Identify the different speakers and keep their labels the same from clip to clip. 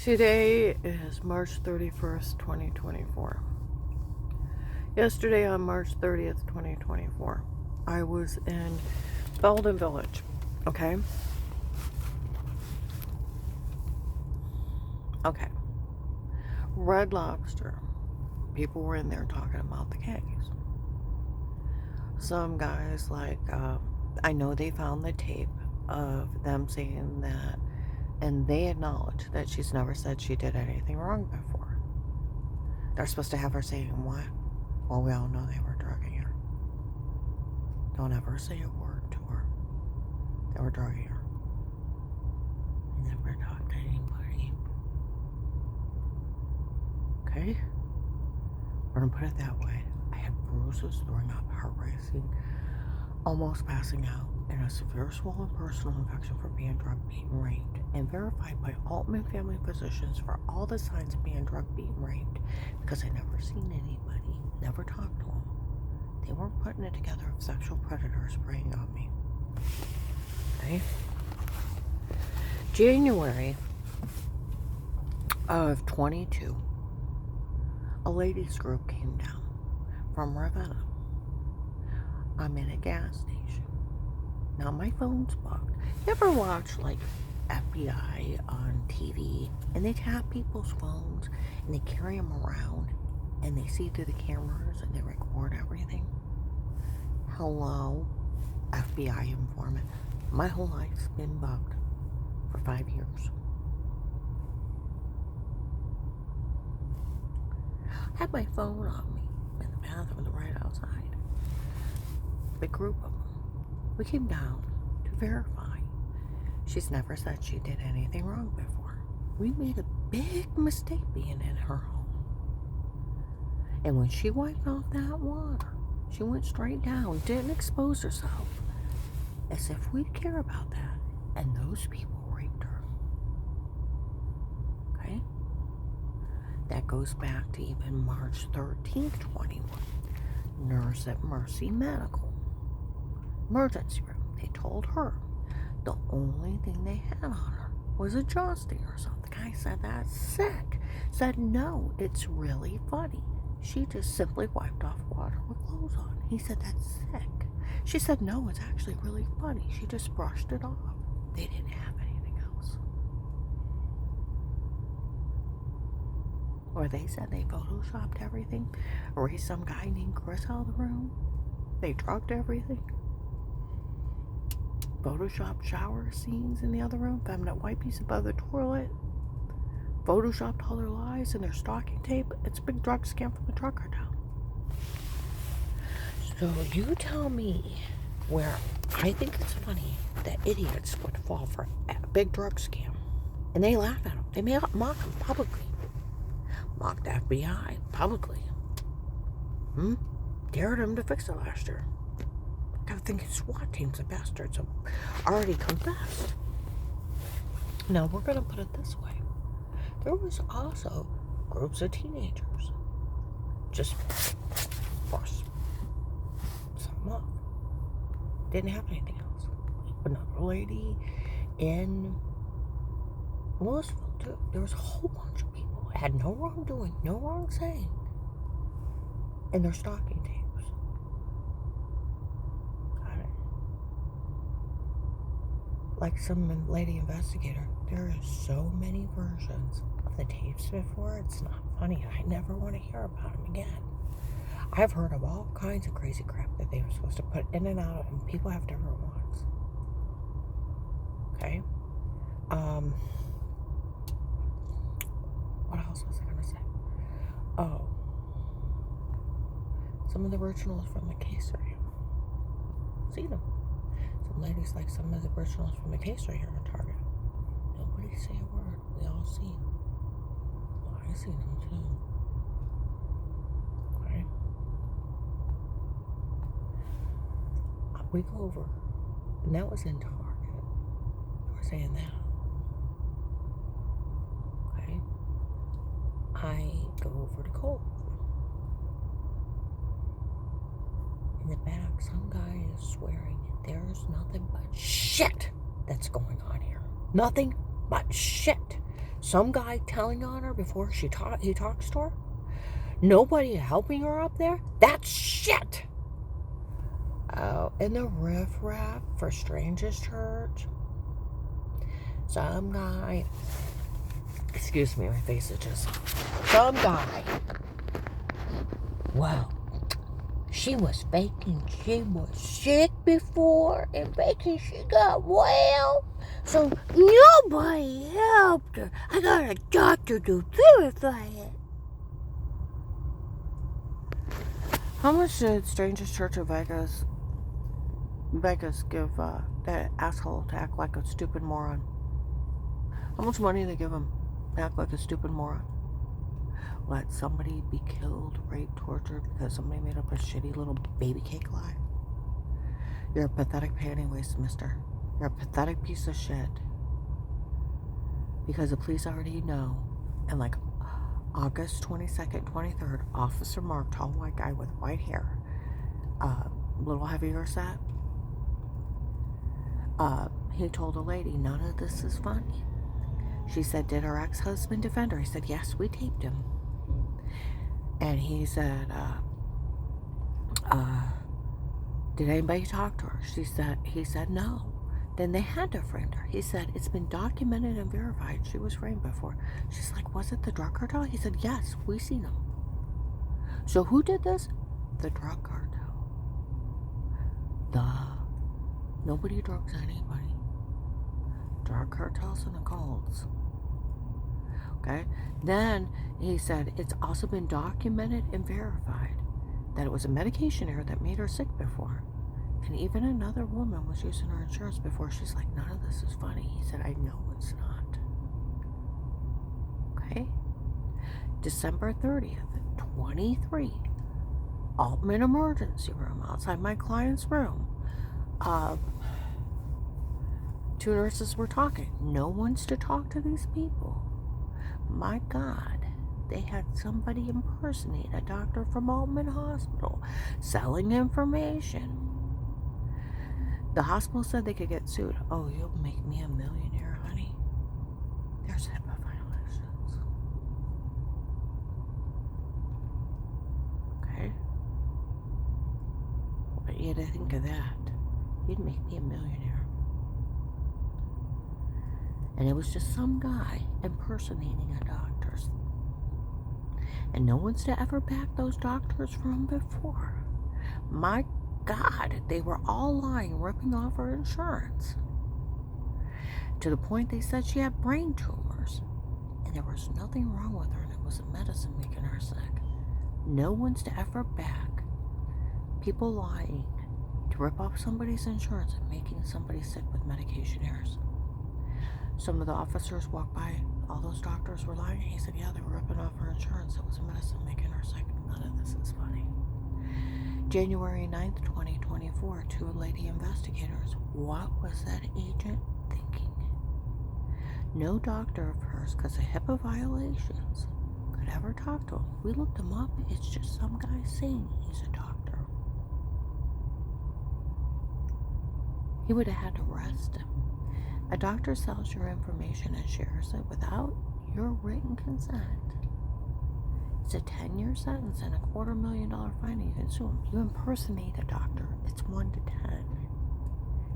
Speaker 1: Today is March 31st, 2024. Yesterday on March 30th, 2024, I was in Belden Village, okay? Okay. Red Lobster. People were in there talking about the case. Some guys, I know they found the tape of them saying that, and they acknowledge that she's never said she did anything wrong before. They're supposed to have her saying what? Well, we all know they were drugging her. Don't ever say a word to her. They were drugging her. They never talked to anybody. Okay? We're gonna put it that way. I had bruises, throwing up, heart racing, almost passing out, and a severe swollen personal infection for being drugged, beaten, raped, and verified by Altman family physicians for all the signs of being drugged, beaten, raped, because I never seen anybody, never talked to them. They weren't putting it together of sexual predators preying on me. Okay? January of 22, a ladies group came down from Ravenna. I'm in a gas station. Now my phone's bugged. You ever watch like FBI on TV and they tap people's phones and they carry them around and they see through the cameras and they record everything? Hello, FBI informant. My whole life's been bugged for 5 years. I had my phone on me in the bathroom right outside. Big group of them. We came down to verify. She's never said she did anything wrong before. We made a big mistake being in her home. And when she wiped off that water, she went straight down, didn't expose herself, as if we'd care about that. And those people raped her. Okay? That goes back to even March 13th, 21. Nurse at Mercy Medical. Emergency room. They told her the only thing they had on her was a jaw stinger or something. The guy said, that's sick. Said, no, it's really funny. She just simply wiped off water with clothes on. He said, that's sick. She said, no, it's actually really funny. She just brushed it off. They didn't have anything else. Or they said they photoshopped everything. Erased some guy named Chris out of the room. They drugged everything. Photoshopped shower scenes in the other room, feminine wipies above the toilet, photoshopped all their lies and their stocking tape. It's a big drug scam from the trucker town. So you tell me where I think it's funny that idiots would fall for a big drug scam. And they laugh at them. They mock them publicly. Mocked the FBI publicly. Dared them to fix it last year. I'm thinking SWAT teams of bastards have already confessed. Now, we're going to put it this way. There was also groups of teenagers just forced something off. Didn't have anything else. Another lady in Louisville, too. There was a whole bunch of people. Had no wrongdoing, no wrong saying. And their stocking tapes. Like some lady investigator, there are so many versions of the tapes before, it's not funny. I never want to hear about them again. I've heard of all kinds of crazy crap that they were supposed to put in and out, and people have different ones. Okay? What else was I going to say? Oh. Some of the originals from the case are here. See them. Ladies like some of the originals from the case right here in Target. Nobody say a word. We all see them. Well, I see them too. Okay. We go over, and that was in Target. We're saying that. Okay. I go over to Kohl's. In the back, some guy is swearing. There's nothing but shit that's going on here. Nothing but shit. Some guy telling on her before he talks to her. Nobody helping her up there. That's shit. Oh, and the riffraff for Strangers Church. Some guy. Excuse me, my face is just. Some guy. Well, she was faking she was sick before and faking she got well. So nobody helped her. I got a doctor to verify it. How much did Strangers Church of Vegas give that asshole to act like a stupid moron? How much money do they give him to act like a stupid moron? Let somebody be killed, raped, tortured because somebody made up a shitty little baby cake lie? You're a pathetic panty waste, mister. You're a pathetic piece of shit. Because the police already know. And like August 22nd, 23rd, Officer Mark, tall white guy with white hair, little heavier set, he told a lady, none of this is funny. She said, did her ex-husband defend her? He said, yes, we taped him. And he said, did anybody talk to her? He said, no. Then they had to frame her. He said, it's been documented and verified. She was framed before. She's like, was it the drug cartel? He said, yes, we seen them. So who did this? The drug cartel. Nobody drugs anybody. Drug cartels and the cults. Okay? Then he said, it's also been documented and verified that it was a medication error that made her sick before. And even another woman was using her insurance before. She's like, none of this is funny. He said, I know it's not. Okay? December 30th, 23. Altman emergency room outside my client's room. Two nurses were talking. No one's to talk to these people. My God, they had somebody impersonate a doctor from Altman Hospital selling information. The hospital said they could get sued. Oh, you'll make me a millionaire, honey. There's HIPAA violations. Okay? What do you think of that? You'd make me a millionaire. And it was just some guy impersonating a doctor. And no one's to ever back those doctors from before. My God, they were all lying, ripping off her insurance. To the point they said she had brain tumors. And there was nothing wrong with her, and it was a medicine making her sick. No one's to ever back people lying to rip off somebody's insurance and making somebody sick with medication errors. Some of the officers walked by, all those doctors were lying. He said, yeah, they were ripping off her insurance. It was a medicine making her sick. None of this is funny. January 9th, 2024, two lady investigators. What was that agent thinking? No doctor of hers, because of HIPAA violations, could ever talk to him. We looked him up. It's just some guy saying he's a doctor. He would have had to arrest him. A doctor sells your information and shares it without your written consent. It's a 10-year sentence and a $250,000 fine. You can sue him. You impersonate a doctor. It's 1 to 10.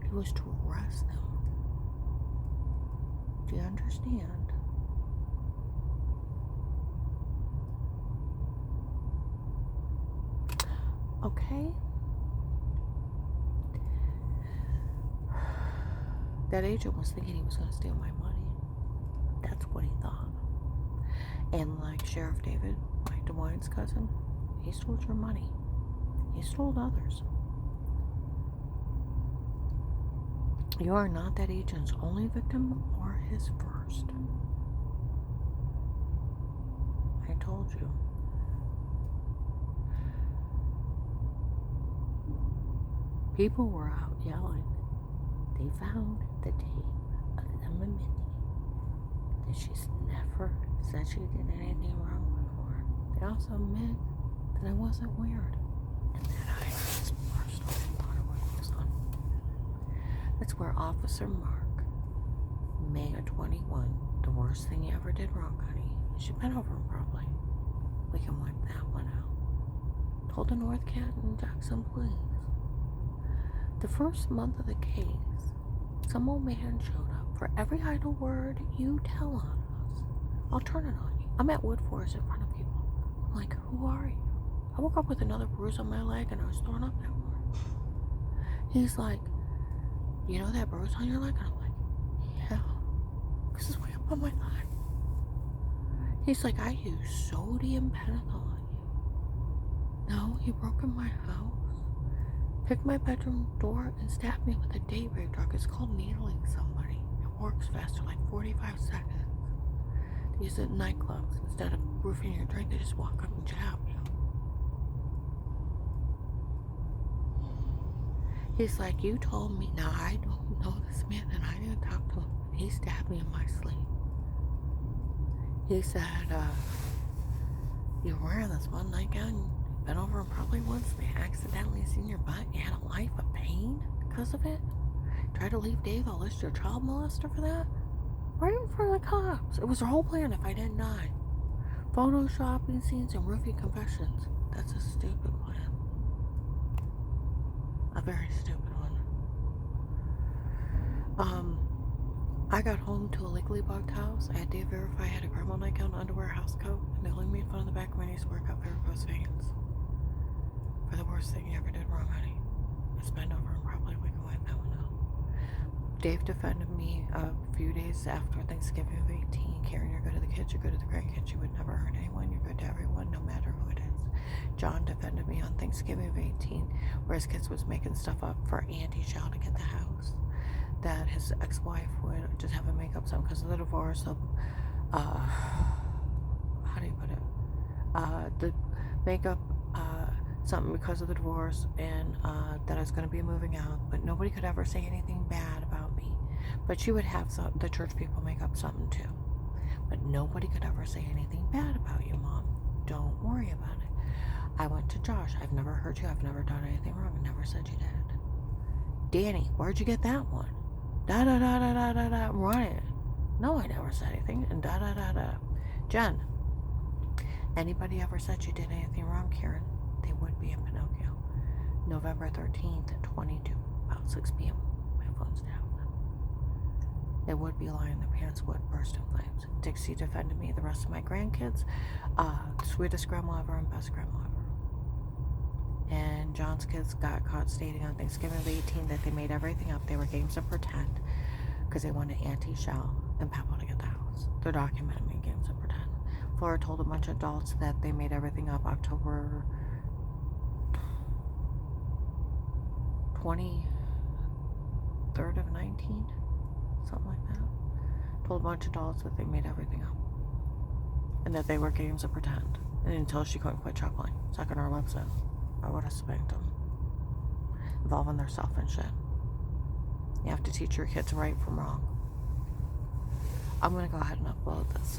Speaker 1: He was to arrest him. Do you understand? Okay. That agent was thinking he was going to steal my money. That's what he thought. And like Sheriff David, Mike DeWine's cousin, he stole your money. He stole others. You are not that agent's only victim or his first. I told you. People were out yelling. They found the tape of them admitting that she's never said she did anything wrong before. They also admit that it wasn't weird and that I just personally thought it was on. That's where Officer Mark, May of 21, The worst thing you ever did wrong, honey. You should bend over him probably. We can wipe that one out. Told the North Cat and Jackson Police. The first month of the case, some old man showed up. For every idle word you tell on us, I'll turn it on you. I'm at Woodforest in front of people. I'm like, who are you? I woke up with another bruise on my leg and I was thrown up that morning. He's like, you know that bruise on your leg? And I'm like, yeah. This is way up on my thigh. He's like, I used sodium pentothal on you. No, he broke in my house, picked my bedroom door, and stabbed me with a date rape drug. It's called needling somebody. It works faster, like 45 seconds. They use it in nightclubs. Instead of roofing your drink, they just walk up and jab you. He's like, you told me. Now, I don't know this man, and I didn't talk to him. He stabbed me in my sleep. He said, you're wearing this one nightgown, you've been over him probably once, they accidentally seen your butt, you had a life of pain because of it. Tried to leave Dave, I'll list your child molester for that. Right in front of the cops. It was their whole plan if I didn't die. Photoshopping scenes and roofing confessions. That's a stupid plan. A very stupid one. I got home to a legally bugged house. I had Dave verify I had a grandma nightgown, underwear, house coat, and they only made fun of the back of my knees where I got varicose veins. For the worst thing you ever did wrong, honey. Just bend over and probably we can wipe that one out. Dave defended me a few days after Thanksgiving of 18. Karen, you're good to the kids, you're good to the grandkids, you would never hurt anyone, you're good to everyone, no matter who it is. John defended me on Thanksgiving of 18, where his kids was making stuff up for Auntie Shell to get the house. That his ex-wife would just have a makeup something because of the divorce. So, how do you put it? The makeup something because of the divorce, and that I was going to be moving out. But nobody could ever say anything bad about me. But she would have the church people make up something too. But nobody could ever say anything bad about you, Mom. Don't worry about it. I went to Josh. I've never hurt you. I've never done anything wrong. I never said you did. Danny, where'd you get that one? Da da da da da da da. Ryan. No, I never said anything. And da da da da. Jen. Anybody ever said you did anything wrong, Karen? They would be in Pinocchio. November 13th, 22, about 6 p.m. My phone's down. They would be lying. Their pants would burst in flames. Dixie defended me. The rest of my grandkids. Sweetest grandma ever and best grandma ever. And John's kids got caught stating on Thanksgiving of 18 that they made everything up. They were games of pretend because they wanted Auntie Shell and Papa to get the house. They're documenting me games of pretend. Flora told a bunch of adults that they made everything up October 23rd of 19, something like that. Told a bunch of adults that they made everything up and that they were games of pretend. And until she couldn't quit chuckling, sucking her lips in, I would have spanked them, involving their self and shit. You have to teach your kids right from wrong. I'm gonna go ahead and upload this.